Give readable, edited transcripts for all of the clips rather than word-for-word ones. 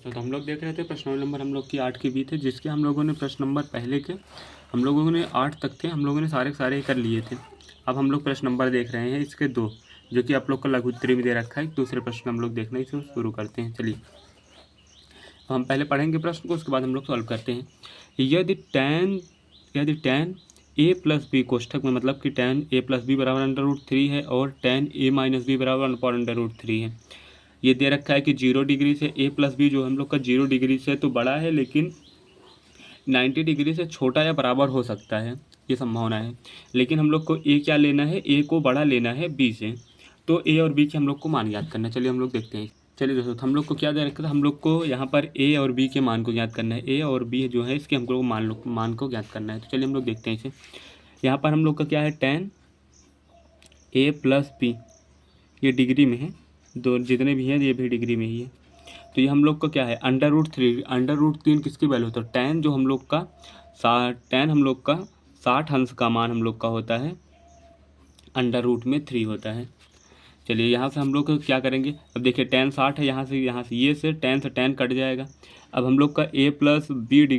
तो हम लोग देख रहे थे प्रश्न नंबर हम लोग की 8 की भी थे, जिसके हम लोगों ने प्रश्न नंबर पहले के हम लोगों ने 8 तक के हम लोगों ने सारे ही कर लिए थे। अब हम लोग प्रश्न नंबर देख रहे हैं इसके 2, जो कि आप लोग का लघु उत्तरी में दे रखा है। दूसरे प्रश्न हम लोग देखना इसे शुरू करते हैं। चलिए हम पहले पढ़ेंगे प्रश्न को, उसके बाद हम लोग सॉल्व करते हैं। यदि tan a प्लस बी कोष्ठक में, मतलब कि tan a प्लस बी बराबर √3 है और tan a माइनस बी बराबर √3 है। ये दे रखा है कि 0 डिग्री से a प्लस बी जो हम लोग का 0 डिग्री से तो बड़ा है, लेकिन 90 डिग्री से छोटा या बराबर हो सकता है, ये संभावना है। लेकिन हम लोग को a क्या लेना है, a को बड़ा लेना है b से। तो a और b के हम लोग को मान याद करना है। चलिए हम लोग देखते हैं। चलिए दोस्तों, हम लोग को क्या दे रखा था, हम लोग को यहाँ पर a और b के मान को ज्ञात करना है। a और b जो है इसके हमको मान को ज्ञात करना है। तो चलिए हम लोग देखते हैं इसे। यहाँ पर हम लोग का क्या है, tan a प्लस b, ये डिग्री में है, दो जितने भी हैं ये भी डिग्री में ही है। तो ये हम लोग का क्या है, √3 किसकी वैल्यू होता है, tan जो हम लोग का 60 अंश का मान हम लोग का होता है, √3 होता है। चलिए यहाँ से हम लोग क्या करेंगे, अब देखिए tan 60 है, यहाँ से ये से tan कट जाएगा। अब हम लोग का a प्लस बी की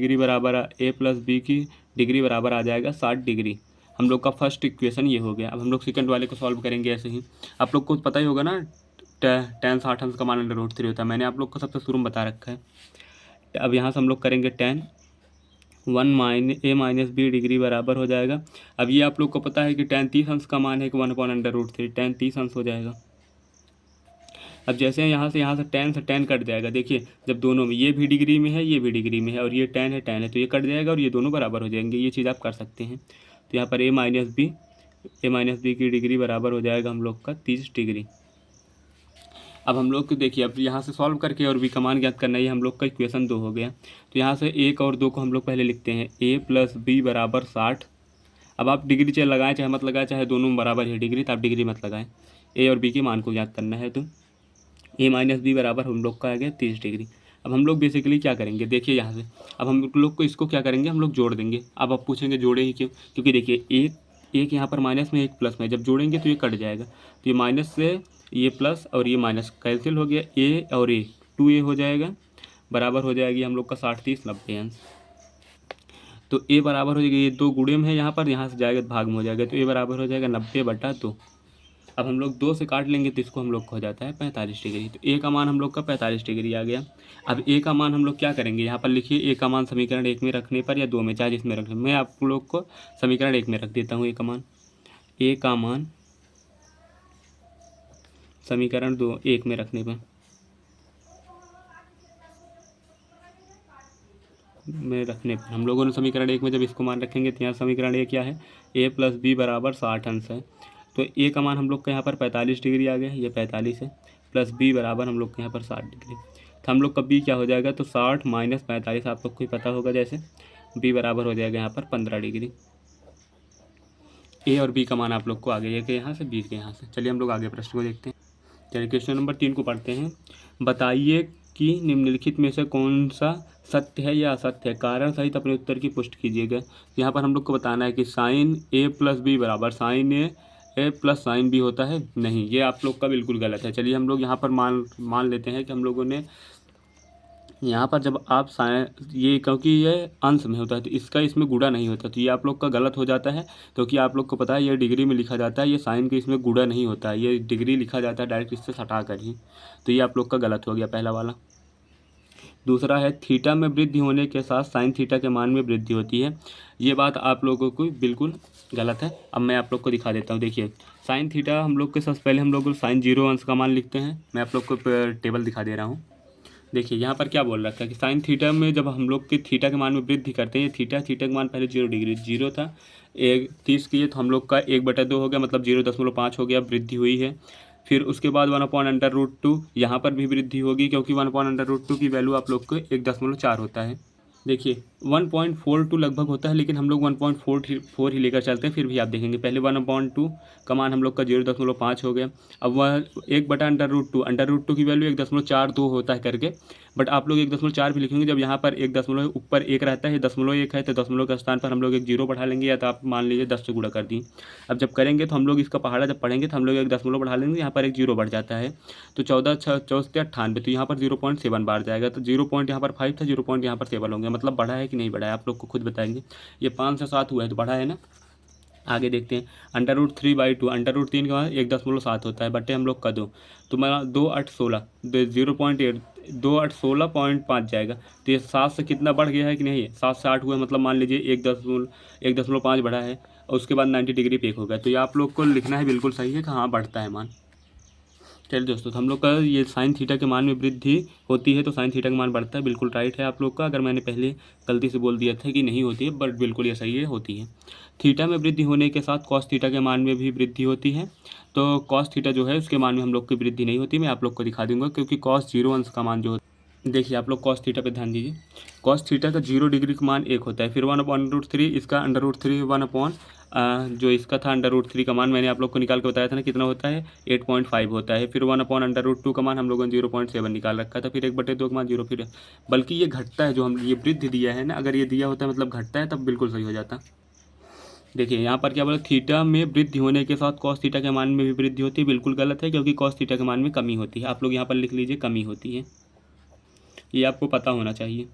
डिग्री बराबर आ जाएगा 60 डिग्री। हम लोग का फर्स्ट इक्वेशन ये हो गया। अब हम लोग सेकंड वाले को सॉल्व करेंगे ऐसे ही। आप लोग को पता ही होगा ना, tan 60 अंश का मान √3 होता है, मैंने आप लोग को सबसे शुरू में बता रखा है। अब यहाँ से हम लोग करेंगे tan a minus b degree बराबर हो जाएगा। अब ये आप लोग को पता है कि tan 30 अंश का मान है कि 1/√3, tan 30 अंश हो जाएगा। अब जैसे यहाँ से tan कट जाएगा। देखिए जब दोनों में, ये भी डिग्री में है, ये भी डिग्री में है, और ये tan है, तो ये कट जाएगा और ये दोनों बराबर हो जाएंगे। ये चीज़ आप कर सकते हैं। तो यहाँ पर a माइनस बी की डिग्री बराबर हो जाएगा हम लोग का 30 डिग्री। अब हम लोग को देखिए, अब यहाँ से सॉल्व करके और b का मान ज्ञात करना है। ये हम लोग का इक्वेशन 2 हो गया। तो यहाँ से 1 और 2 को हम लोग पहले लिखते हैं, a प्लस बी बराबर 60। अब आप डिग्री चाहे लगाएं चाहे मत लगाएं, चाहे दोनों बराबर है डिग्री, तो आप डिग्री मत लगाएं। a और b के मान को ज्ञात करना है। तो a माइनस बी बराबर हम लोग का आ गया 30 डिग्री। अब हम लोग बेसिकली क्या करेंगे, देखिए यहाँ से अब हम लोग को इसको क्या करेंगे, हम लोग जोड़ देंगे। अब आप पूछेंगे जोड़े ही क्यों, क्योंकि देखिए एक यहाँ पर माइनस में, एक प्लस में, जब जोड़ेंगे तो ये कट जाएगा। तो ये माइनस से ये प्लस और ये माइनस कैंसिल हो गया, a और a 2a हो जाएगा, बराबर हो जाएगी हम लोग का 60 30 90 अंश। तो a बराबर हो जाएगा, ये 2 गुणे में है यहाँ से जाएगा भाग में हो जाएगा, तो a बराबर हो जाएगा 90/2। अब हम लोग 2 से काट लेंगे तो इसको हम लोग को हो जाता है 45 डिग्री। तो a का मान हम लोग का 45 डिग्री आ गया। अब a का मान हम लोग क्या करेंगे, यहाँ पर लिखिए a का मान समीकरण 1 में रखने पर या 2 में, चाहे जिसमें रख लें। मैं आप लोग को समीकरण 1 में रख देता हूँ। a का मान समीकरण 1 में रखने पर हम लोगों ने समीकरण 1 में जब इसको मान रखेंगे तो यहाँ समीकरण 1 क्या है, a प्लस बी बराबर 60 अंश है। तो a का मान हम लोग का यहाँ पर 45 डिग्री आ गया, ये 45 है, प्लस b बराबर हम लोग के यहाँ पर 60 डिग्री। तो हम लोग का b क्या हो जाएगा, तो 60 माइनस 45 आप लोग को ही पता होगा, जैसे b बराबर हो जाएगा यहाँ पर 15 डिग्री। a और b का मान आप लोग को आ गया, कि यहाँ से b के यहाँ से। चलिए हम लोग आगे प्रश्न को देखते हैं। चलिए क्वेश्चन नंबर 3 को पढ़ते हैं। बताइए कि निम्नलिखित में से कौन सा सत्य है या असत्य है, कारण सहित अपने उत्तर की पुष्टि कीजिएगा। यहाँ पर हम लोग को बताना है कि साइन a प्लस बी बराबर साइन ए प्लस साइन बी होता है। नहीं, ये आप लोग का बिल्कुल गलत है। चलिए हम लोग यहाँ पर मान लेते हैं कि हम लोगों ने यहाँ पर जब आप साइन, ये क्योंकि ये अंश में होता है तो इसका इसमें गुणा नहीं होता, तो ये आप लोग का गलत हो जाता है। क्योंकि आप लोग को पता है ये डिग्री में लिखा जाता है, ये साइन के इसमें गुणा नहीं होता है, ये डिग्री लिखा जाता है डायरेक्ट इससे सटा कर ही। तो ये आप लोग का गलत हो गया पहला वाला। दूसरा है, थीटा में वृद्धि होने के साथ साइन थीटा के मान में वृद्धि होती है। ये बात आप लोगों को बिल्कुल गलत है। अब मैं आप लोग को दिखा देता हूँ। देखिए साइन थीटा हम लोग के सबसे पहले हम लोग साइन 0 अंश का मान लिखते हैं। मैं आप लोग को टेबल दिखा दे रहा हूँ। देखिए यहाँ पर क्या बोल रखा है कि साइन थीटा में जब हम लोग के थीटा के मान में वृद्धि करते हैं, थीटा के मान पहले 0 डिग्री 0 था, 30 किए तो हम लोग का 1/2 हो गया, मतलब 0.5 हो गया, वृद्धि हुई है। फिर उसके बाद 1/√2 यहाँ पर भी वृद्धि होगी, क्योंकि 1/√2 की वैल्यू आप लोग को 1.4 होता है। देखिए 1.42 लगभग होता है, लेकिन हम लोग 1.44 ही लेकर चलते हैं। फिर भी आप देखेंगे पहले 1/2 का मान हम लोग का 0.5 हो गया। अब वह 1/√2 की वैल्यू 1.42 होता है करके बट आप लोग 1.4 भी लिखेंगे। जब यहाँ पर 1 ऊपर 1 रहता है, 1 है, तो 0 के स्थान पर हम लोग एक 0 बढ़ा लेंगे, या तो आप मान लीजिए 10 से गुणा कर दिए। अब जब करेंगे तो हम लोग इसका पहाड़ा जब पढ़ेंगे तो हम लोग 1 बढ़ा लेंगे, यहाँ पर एक 0 बढ़ जाता है, तो 14 6 14 98, तो यहाँ पर 0.7 बार जाएगा, तो 0 पॉइंट यहाँ पर 5 था, 0 पॉइंट यहाँ पर 7 होंगे। मतलब बढ़ा है कि नहीं बढ़ा है, आप लोग को खुद बताएंगे। ये 5 से 7 हुआ है तो बढ़ा है ना। आगे देखते हैं, √3/2, √3 के बाद 1.7 होता है, बटे हम लोग का 2, तो मैं 2 8 16, 0.8, 2 8 16.5 जाएगा। तो ये 7 से कितना बढ़ गया है कि नहीं है, 7 से 8 हुआ है, मतलब मान लीजिए 1.5 बढ़ा है, और उसके बाद 90 डिग्री पे एक हो गया। तो ये आप लोग को लिखना है, बिल्कुल सही है कि हाँ बढ़ता है मान। चलिए दोस्तों, तो हम लोग का ये साइन थीटा के मान में वृद्धि होती है तो साइन थीटा का मान बढ़ता है, बिल्कुल राइट है आप लोग का। अगर मैंने पहले गलती से बोल दिया था कि नहीं होती है, बट बिल्कुल ये सही है, होती है। थीटा में वृद्धि होने के साथ कॉस थीटा के मान में भी वृद्धि होती है, तो कॉस थीटा जो है उसके मान में हम लोग की वृद्धि नहीं होती। मैं आप लोग को दिखा दूंगा, क्योंकि कॉस 0 अंश का मान जो देखिए, आप लोग कॉस थीटा पे ध्यान दीजिए। कॉस थीटा का 0 डिग्री का मान 1 होता है, फिर 1/√3, इसका √3 जो इसका था √3 का मान मैंने आप लोग को निकाल के बताया था ना, कितना होता है 8.5 होता है। फिर 1/√2 का मान हम लोगों ने 0.7 निकाल रखा था, फिर 1/2 का मान 0, फिर बल्कि ये घटता है, जो हम ये वृद्धि दिया है ना, अगर ये दिया होता है मतलब घटता है, तब बिल्कुल सही हो जाता। देखिए यहाँ पर क्या बोला, थीटा में वृद्धि होने के साथ कॉस थीटा के मान में भी वृद्धि होती है, बिल्कुल गलत है, क्योंकि कॉस थीटा के मान में कमी होती है। आप लोग यहाँ पर लिख लीजिए कमी होती है, ये आपको पता होना चाहिए।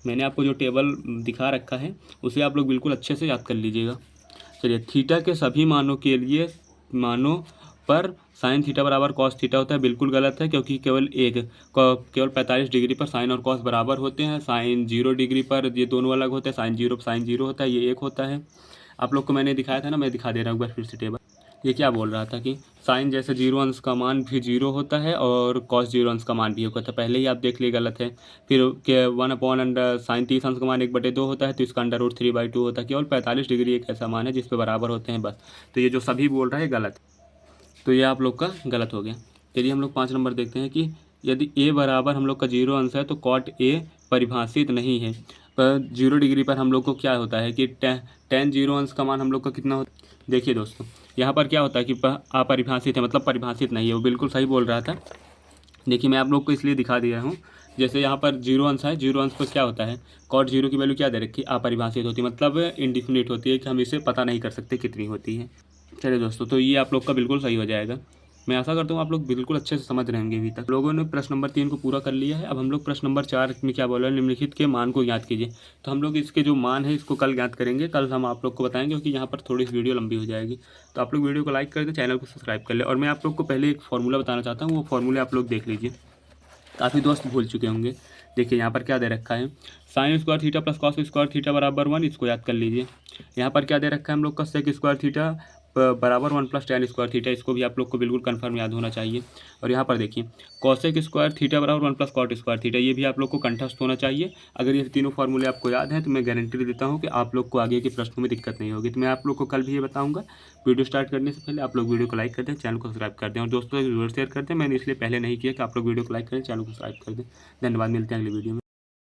मैंने आपको जो टेबल दिखा रखा है उसे आप लोग बिल्कुल अच्छे से याद कर लीजिएगा। चलिए, थीटा के सभी मानों के लिए मानों पर साइन थीटा बराबर कॉस थीटा होता है, बिल्कुल गलत है, क्योंकि केवल 45 डिग्री पर साइन और कॉस बराबर होते हैं। साइन 0 डिग्री पर ये दोनों अलग होते हैं, साइन 0 होता है, ये 1 होता है। आप लोग को मैंने दिखाया था ना, मैं दिखा दे रहा हूँ एक बार फिर से टेबल। ये क्या बोल रहा था कि साइन जैसे 0 अंश का मान भी 0 होता है और कॉस 0 अंश का मान भी होता है, पहले ही आप देख लिए गलत है। फिर के 1 साइन 30 अंश का मान 1/2 होता है, तो इसका √3/2 होता है। केवल 45 डिग्री एक ऐसा मान है जिस पे बराबर होते हैं बस। तो ये जो सभी बोल रहा है गलत, तो ये आप लोग का गलत हो गया। चलिए हम लोग 5 नंबर देखते हैं कि यदि a बराबर हम लोग का 0 अंश है तो कॉट a परिभाषित नहीं है। पर 0 डिग्री पर हम लोग को क्या होता है कि tan 0 अंश का मान हम लोग का कितना होता है। देखिए दोस्तों, यहाँ पर क्या होता है कि अपरिभाषित है, मतलब परिभाषित नहीं है, वो बिल्कुल सही बोल रहा था। देखिए मैं आप लोग को इसलिए दिखा दिया हूँ, जैसे यहाँ पर 0 अंश है, 0 अंश पर क्या होता है, कॉट 0 की वैल्यू क्या दे रखी है, अपरिभाषित होती है, मतलब इनडिफिनिट होती है, कि हम इसे पता नहीं कर सकते कितनी होती है। चलिए दोस्तों, तो ये आप लोग का बिल्कुल सही हो जाएगा। मैं आशा करता हूँ आप लोग बिल्कुल अच्छे से समझ रहेंगे। अभी तक लोगों ने प्रश्न नंबर 3 को पूरा कर लिया है। अब हम लोग प्रश्न नंबर 4 में क्या बोला है, निम्नलिखित के मान को ज्ञात कीजिए। तो हम लोग इसके जो मान है इसको कल ज्ञात करेंगे, कल हम आप लोग को बताएंगे, क्योंकि यहाँ पर थोड़ी वीडियो लंबी हो जाएगी। तो आप लोग वीडियो को लाइक कर दें, चैनल को सब्सक्राइब कर ले। और मैं आप लोग को पहले एक फॉर्मूला बताना चाहता हूँ, वो फॉर्मूला आप लोग देख लीजिए, काफ़ी दोस्त भूल चुके होंगे। देखिए यहाँ पर क्या दे रखा है, sine square theta plus cos square theta बराबर 1, इसको याद कर लीजिए। यहाँ पर क्या दे रखा है हम लोग का, सेक स्क्वायर थीटा बराबर 1 + tan स्क्वायर थीटा, इसको भी आप लोग को बिल्कुल कंफर्म याद होना चाहिए। और यहाँ पर देखिए, कॉसेक स्क्वायर थीटा बराबर 1 + कॉट स्क्वायर थीटा, ये भी आप लोग को कंठस्थ होना चाहिए। अगर ये तीनों फार्मूले आपको याद हैं तो मैं गारंटी देता हूँ कि आप लोग को आगे के प्रश्नों में दिक्कत नहीं होगी। तो मैं आप लोग को कल भी ये बताऊँगा। वीडियो स्टार्ट करने से पहले आप लोग वीडियो को लाइक कर दें, चैनल को सब्सक्राइब कर दें, और दोस्तों को शेयर कर दें। मैंने इसलिए पहले नहीं किया कि आप लोग वीडियो को लाइक करें, चैनल को सब्सक्राइब कर दें। धन्यवाद, मिलते हैं अगली वीडियो में।